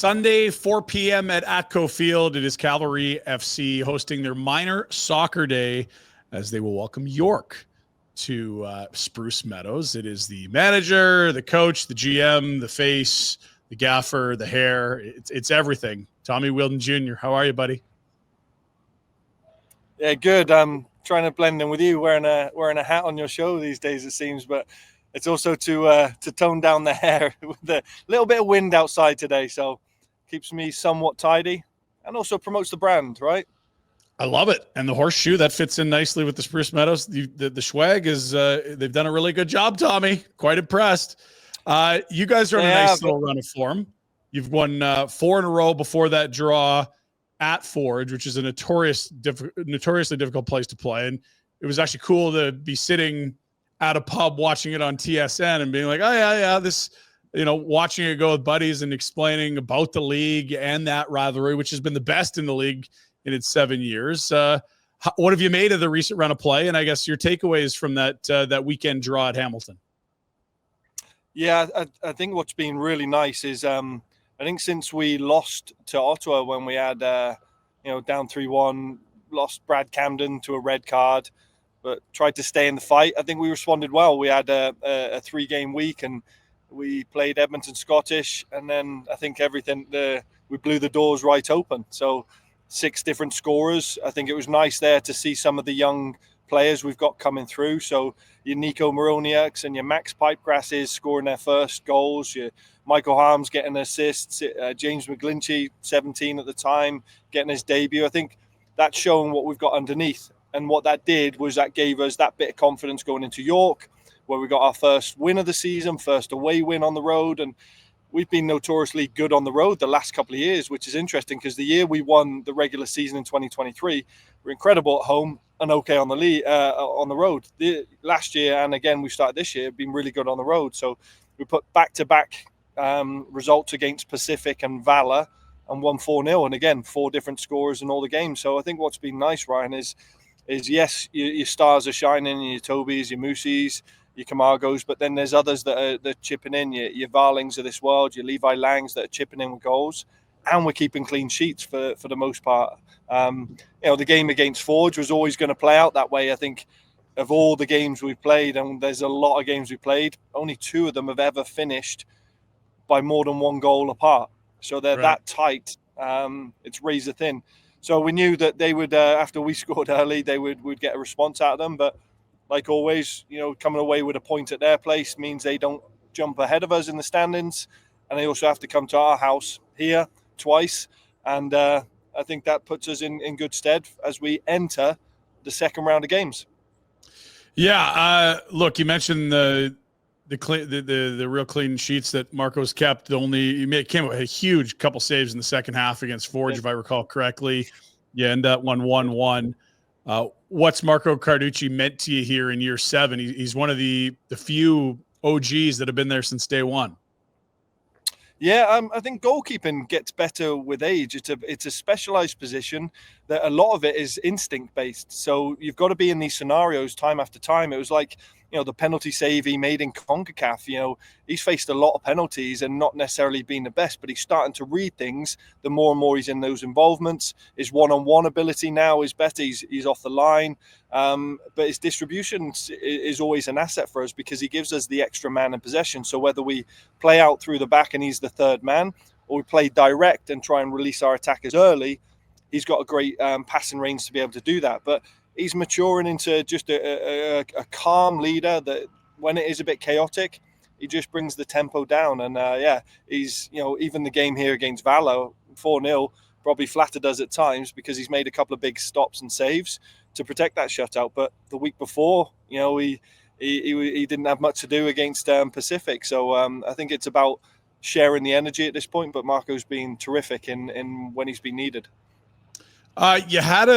Sunday, 4 p.m. at Atco Field. It is Cavalry FC hosting their minor soccer day as they will welcome York to Spruce Meadows. It is the manager, the coach, the GM, the face, the gaffer, the hair. It's everything. Tommy Wheeldon Jr., how are you, buddy? Yeah, good. I'm trying to blend in with you, wearing a hat on your show these days, it seems, but it's also to tone down the hair with a little bit of wind outside today, so keeps me somewhat tidy and also promotes the brand, right? I love it. And the horseshoe, that fits in nicely with the Spruce Meadows. The swag is, they've done a really good job, Tommy. Quite impressed. You guys are on a nice little run of form. You've won 4 in a row before that draw at Forge, which is a notoriously difficult place to play. And it was actually cool to be sitting at a pub watching it on TSN and being like, oh, yeah, this, watching it go with buddies and explaining about the league and that rivalry, which has been the best in the league in its 7 years. What have you made of the recent run of play? And I guess your takeaways from that weekend draw at Hamilton? Yeah, I think what's been really nice is I think since we lost to Ottawa when we had, down 3-1, lost Brad Camden to a red card, but tried to stay in the fight. I think we responded well. We had a 3-game week and we played Edmonton Scottish, and then I think we blew the doors right open. So 6 different scorers. I think it was nice there to see some of the young players we've got coming through. So your Nico Moroniaks and your Max Pipegrasses scoring their first goals, your Michael Harms getting assists, James McGlinchey, 17 at the time, getting his debut. I think that's showing what we've got underneath. And what that did was that gave us that bit of confidence going into York, where we got our first win of the season, first away win on the road. And we've been notoriously good on the road the last couple of years, which is interesting because the year we won the regular season in 2023, we're incredible at home and okay on the road. Last year, and again, we started this year, been really good on the road. So we put back-to-back results against Pacific and Valor and won 4-0. And again, 4 different scorers in all the games. So I think what's been nice, Ryan, is yes, your stars are shining, your Tobys, your Moosies, your Camargos, but then there's others that are chipping in, your Varlings of this world, your Levi Langs that are chipping in with goals, and we're keeping clean sheets for the most part. The game against Forge was always going to play out that way. I think of all the games we've played, and there's a lot of games we've played, only 2 of them have ever finished by more than 1 goal apart. So they're that tight. It's razor thin. So we knew that they would, after we scored early, we'd get a response out of them. But like always, coming away with a point at their place means they don't jump ahead of us in the standings. And they also have to come to our house here twice. And I think that puts us in good stead as we enter the second round of games. Yeah. Look, you mentioned the real clean sheets that Marco's kept. He came with a huge couple saves in the second half against Forge, if I recall correctly. You end up 1-1. What's Marco Carducci meant to you here in year 7? He's one of the few OGs that have been there since day one. Yeah, I think goalkeeping gets better with age. It's a specialized position that a lot of it is instinct based. So you've got to be in these scenarios time after time. It was like, the penalty save he made in CONCACAF. He's faced a lot of penalties and not necessarily been the best, but he's starting to read things the more and more he's in those involvements. His one-on-one ability now is better. He's off the line. But his distribution is always an asset for us because he gives us the extra man in possession. So whether we play out through the back and he's the third man, or we play direct and try and release our attackers early, he's got a great passing range to be able to do that. But he's maturing into just a calm leader that when it is a bit chaotic, he just brings the tempo down. And he's, even the game here against Valor, 4-0, probably flattered us at times because he's made a couple of big stops and saves to protect that shutout. But the week before, he didn't have much to do against Pacific. So I think it's about sharing the energy at this point. But Marco's been terrific in when he's been needed. You had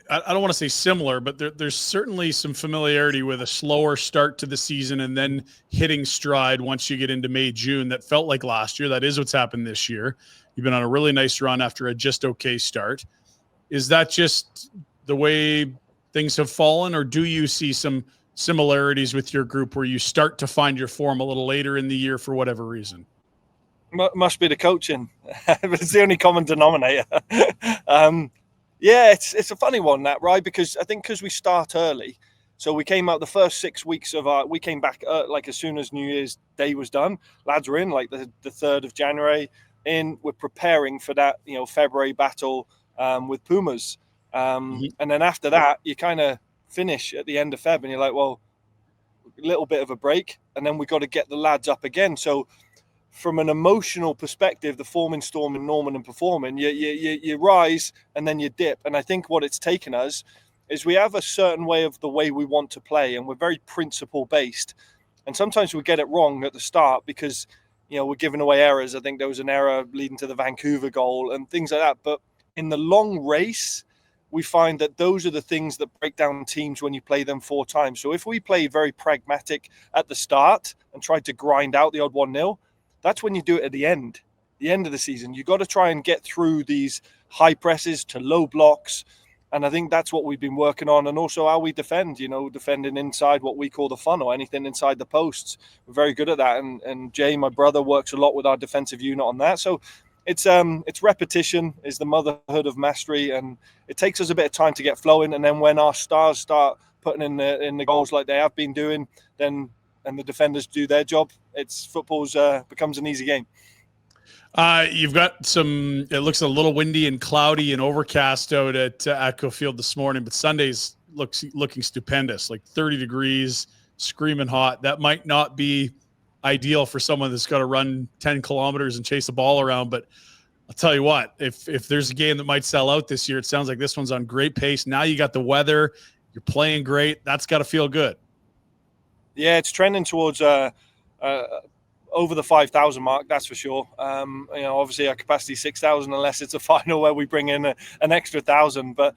I don't want to say similar, but there's certainly some familiarity with a slower start to the season and then hitting stride once you get into May, June. That felt like last year. That is what's happened this year. You've been on a really nice run after a just okay start. Is that just the way things have fallen, or do you see some similarities with your group where you start to find your form a little later in the year for whatever reason? Must be the coaching. It's the only common denominator. Yeah, it's a funny one, that, right? Because I think because we start early, so we came out the first 6 weeks of we came back like as soon as New Year's Day was done. Lads were in like the 3rd of January. We're preparing for that, February battle with Pumas. And then after that, you kind of finish at the end of Feb, and you're like, well, a little bit of a break, and then we got to get the lads up again. So from an emotional perspective, the forming, storming, norming, and performing, you rise and then you dip. And I think what it's taken us is we have a certain way of the way we want to play, and we're very principle based. And sometimes we get it wrong at the start because, we're giving away errors. I think there was an error leading to the Vancouver goal and things like that. But in the long race, we find that those are the things that break down teams when you play them 4 times. So if we play very pragmatic at the start and tried to grind out the odd 1-0, that's when you do it at the end of the season. You've got to try and get through these high presses to low blocks. And I think that's what we've been working on. And also how we defend, defending inside what we call the funnel, anything inside the posts. We're very good at that. And Jay, my brother, works a lot with our defensive unit on that. So it's repetition is the motherhood of mastery. And it takes us a bit of time to get flowing. And then when our stars start putting in the goals like they have been doing, then and the defenders do their job, football's becomes an easy game. You've got it looks a little windy and cloudy and overcast out at Atco Field this morning, but Sunday's looking stupendous, like 30 degrees, screaming hot. That might not be ideal for someone that's got to run 10 kilometers and chase a ball around, but I'll tell you what, if there's a game that might sell out this year, it sounds like this one's on great pace. Now you got the weather, you're playing great. That's got to feel good. Yeah, it's trending towards over the 5,000 mark, that's for sure. Obviously our capacity is 6,000 unless it's a final where we bring in an extra 1,000. But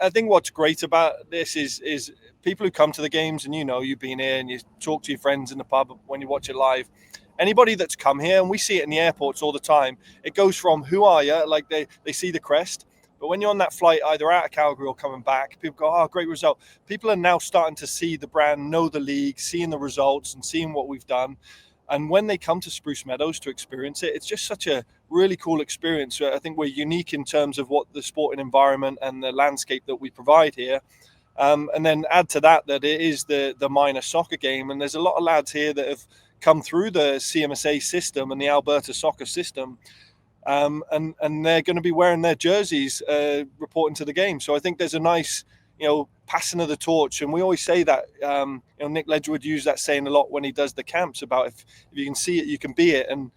I think what's great about this is people who come to the games, and you've been here and you talk to your friends in the pub when you watch it live. Anybody that's come here, and we see it in the airports all the time, it goes from who are you? Like they see the crest. But when you're on that flight, either out of Calgary or coming back, people go, oh, great result. People are now starting to see the brand, know the league, seeing the results and seeing what we've done. And when they come to Spruce Meadows to experience it, it's just such a really cool experience. I think we're unique in terms of what the sporting environment and the landscape that we provide here. And then add to that it is the minor soccer game. And there's a lot of lads here that have come through the CMSA system and the Alberta soccer system. And they're going to be wearing their jerseys reporting to the game. So I think there's a nice, passing of the torch. And we always say that, Nick Ledgerwood used that saying a lot when he does the camps about if you can see it, you can be it. And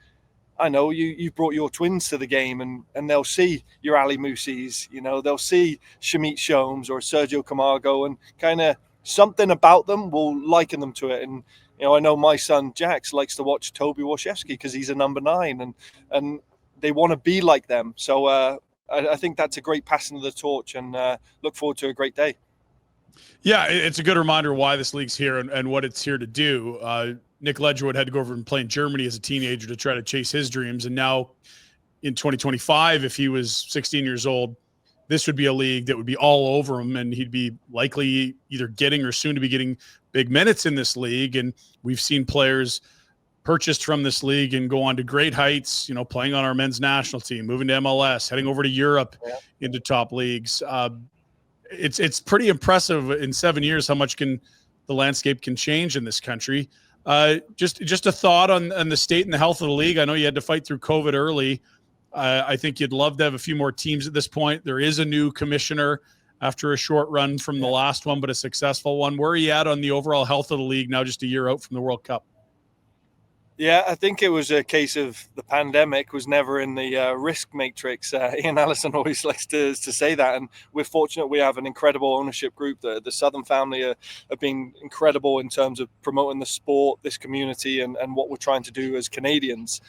I know you brought your twins to the game and they'll see your Ali Moussis, they'll see Shamit Shomes or Sergio Camargo, and kind of something about them will liken them to it. And, I know my son Jax likes to watch Toby Washewski because he's a number 9 and they want to be like them. So I think that's a great passing of the torch, and look forward to a great day. Yeah, it's a good reminder why this league's here and what it's here to do. Nick Ledgerwood had to go over and play in Germany as a teenager to try to chase his dreams. And now in 2025, if he was 16 years old, this would be a league that would be all over him, and he'd be likely either getting or soon to be getting big minutes in this league. And we've seen players purchased from this league and go on to great heights, playing on our men's national team, moving to MLS, heading over to Europe into top leagues. It's pretty impressive in 7 years how much the landscape can change in this country. Just a thought on the state and the health of the league. I know you had to fight through COVID early. I think you'd love to have a few more teams at this point. There is a new commissioner after a short run from the last one, but a successful one. Where are you at on the overall health of the league now, just a year out from the World Cup? Yeah, I think it was a case of the pandemic was never in the risk matrix. Ian Allison always likes to say that. And we're fortunate we have an incredible ownership group. The Southern family have been incredible in terms of promoting the sport, this community, and what we're trying to do as Canadians.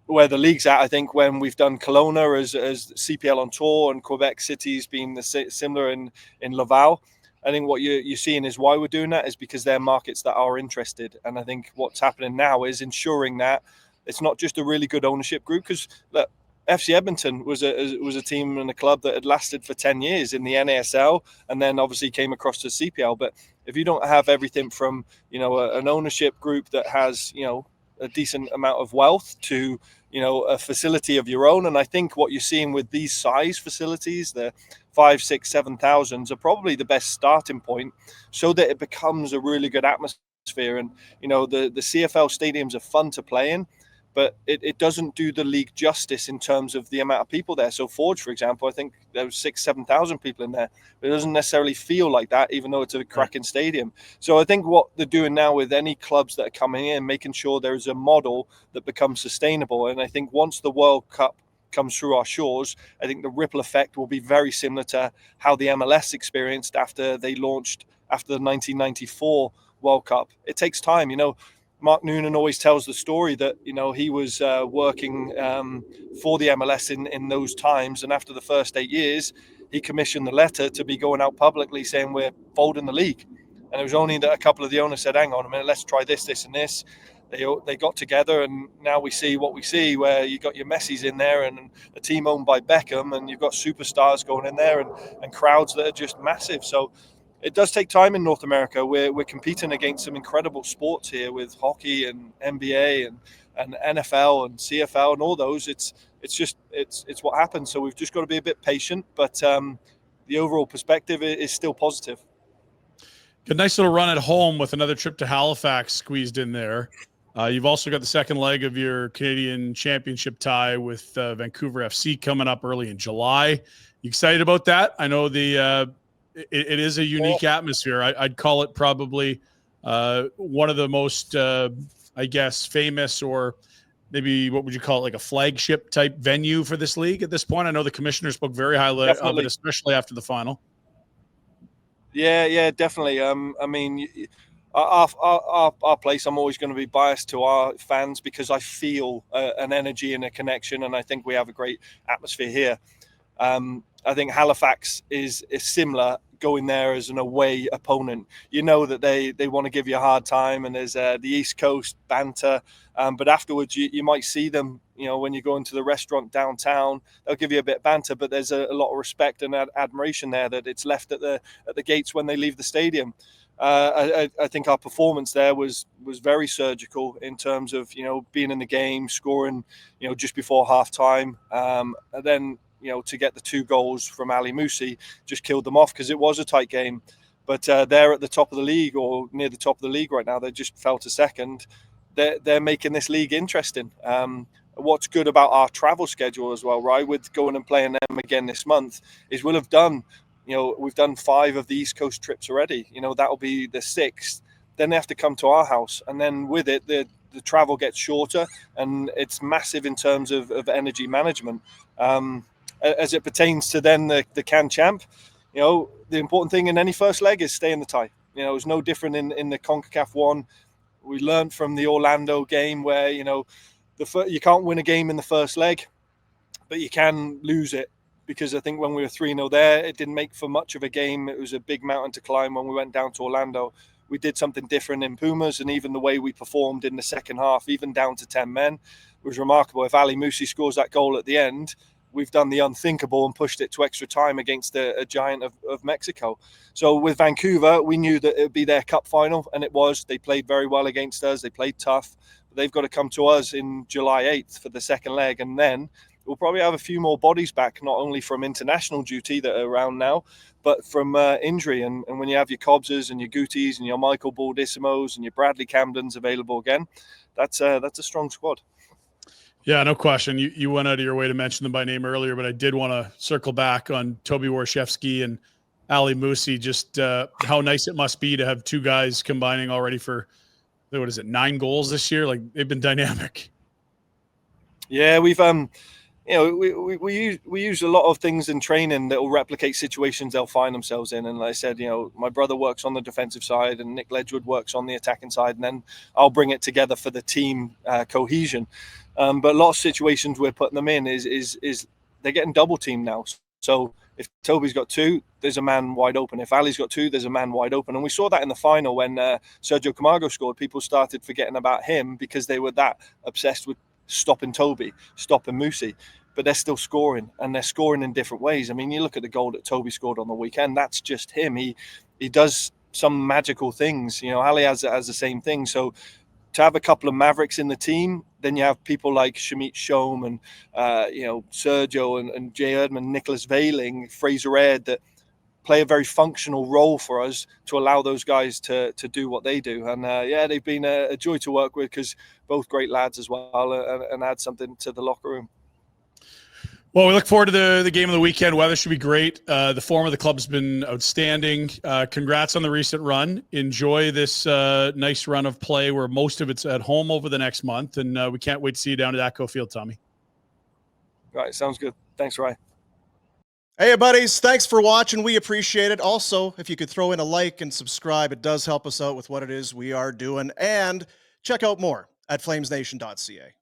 Where the league's at, I think when we've done Kelowna as CPL on tour and Quebec City's been similar in Laval, I think what you're seeing is why we're doing that is because they're markets that are interested. And I think what's happening now is ensuring that it's not just a really good ownership group, because look, FC Edmonton was a team and a club that had lasted for 10 years in the NASL and then obviously came across to CPL. But if you don't have everything from, an ownership group that has, a decent amount of wealth to, a facility of your own. And I think what you're seeing with these size facilities, the 5, 6, 7,000s, are probably the best starting point, so that it becomes a really good atmosphere. And the CFL stadiums are fun to play in, but it doesn't do the league justice in terms of the amount of people there. So Forge, for example, I think there was 6,000, 7,000 people in there. But it doesn't necessarily feel like that, even though it's a cracking stadium. So I think what they're doing now with any clubs that are coming in, making sure there's a model that becomes sustainable. And I think once the World Cup comes through our shores, I think the ripple effect will be very similar to how the MLS experienced after they launched after the 1994 World Cup. It takes time, Mark Noonan always tells the story that, he was working for the MLS in those times. And after the first 8 years, he commissioned the letter to be going out publicly saying we're folding the league. And it was only that a couple of the owners said, hang on a minute, let's try this, this and this. They got together, and now we see what we see, where you got your Messis in there and a team owned by Beckham, and you've got superstars going in there and crowds that are just massive. So it does take time in North America. We're competing against some incredible sports here with hockey and NBA and NFL and CFL and all those. It's what happens. So we've just got to be a bit patient, but the overall perspective is still positive. Good, nice little run at home with another trip to Halifax squeezed in there. You've also got the second leg of your Canadian Championship tie with Vancouver FC coming up early in July. You excited about that? I know it is a unique atmosphere. I'd call it probably one of the most, famous, or maybe what would you call it, like a flagship type venue for this league at this point. I know the commissioner spoke very highly of it, especially after the final. Yeah, definitely. I mean, our place, I'm always going to be biased to our fans because I feel an energy and a connection, and I think we have a great atmosphere here. I think Halifax is similar, going there as an away opponent. You know that they want to give you a hard time, and there's the East Coast banter. But afterwards, you might see them, when you go into the restaurant downtown, they'll give you a bit of banter, but there's a lot of respect and admiration there that it's left at the gates when they leave the stadium. I think our performance there was very surgical in terms of, being in the game, scoring, just before halftime. And then, to get the 2 goals from Ali Musi just killed them off because it was a tight game. But they're at the top of the league, or near the top of the league right now. They just fell to second. They're making this league interesting. What's good about our travel schedule as well, right, with going and playing them again this month, is we'll have done, we've done 5 of the East Coast trips already. That'll be the 6th. Then they have to come to our house. And then with it, the travel gets shorter, and it's massive in terms of energy management. As it pertains to then the Can Champ, the important thing in any first leg is stay in the tie. It's no different in the CONCACAF one. We learned from the Orlando game where, you can't win a game in the first leg, but you can lose it, because I think when we were 3-0 there, it didn't make for much of a game. It was a big mountain to climb when we went down to Orlando. We did something different in Pumas, and even the way we performed in the second half, even down to 10 men, was remarkable. If Ali Musi scores that goal at the end, we've done the unthinkable and pushed it to extra time against a giant of Mexico. So with Vancouver, we knew that it would be their cup final, and it was. They played very well against us. They played tough. But they've got to come to us in July 8th for the second leg, and then we'll probably have a few more bodies back, not only from international duty that are around now, but from injury. And when you have your Cobbses and your Gutis and your Michael Baldissimos and your Bradley Camdens available again, that's a strong squad. Yeah, no question. You went out of your way to mention them by name earlier, but I did want to circle back on Toby Warshevsky and Ali Musi, just how nice it must be to have 2 guys combining already for, 9 goals this year? Like, they've been dynamic. Yeah, we've we use a lot of things in training that will replicate situations they'll find themselves in. And like I said, my brother works on the defensive side and Nick Ledgewood works on the attacking side, and then I'll bring it together for the team cohesion. But a lot of situations we're putting them in is they're getting double teamed now. So if Toby's got 2, there's a man wide open. If Ali's got 2, there's a man wide open. And we saw that in the final when Sergio Camargo scored. People started forgetting about him because they were that obsessed with stopping Toby, stopping Musi. But they're still scoring, and they're scoring in different ways. I mean, you look at the goal that Toby scored on the weekend. That's just him. He does some magical things. Ali has the same thing. So to have a couple of Mavericks in the team, then you have people like Shamit Shome and Sergio and Jay Erdman, Nicholas Veiling, Fraser Ed, that play a very functional role for us to allow those guys to do what they do. And they've been a joy to work with, because both great lads as well, and add something to the locker room. Well, we look forward to the game of the weekend. Weather should be great. The form of the club's been outstanding. Congrats on the recent run. Enjoy this nice run of play where most of it's at home over the next month. And we can't wait to see you down at Atco Field, Tommy. Right, sounds good. Thanks, Ryan. Hey, buddies, thanks for watching. We appreciate it. Also, if you could throw in a like and subscribe, it does help us out with what it is we are doing. And check out more at flamesnation.ca.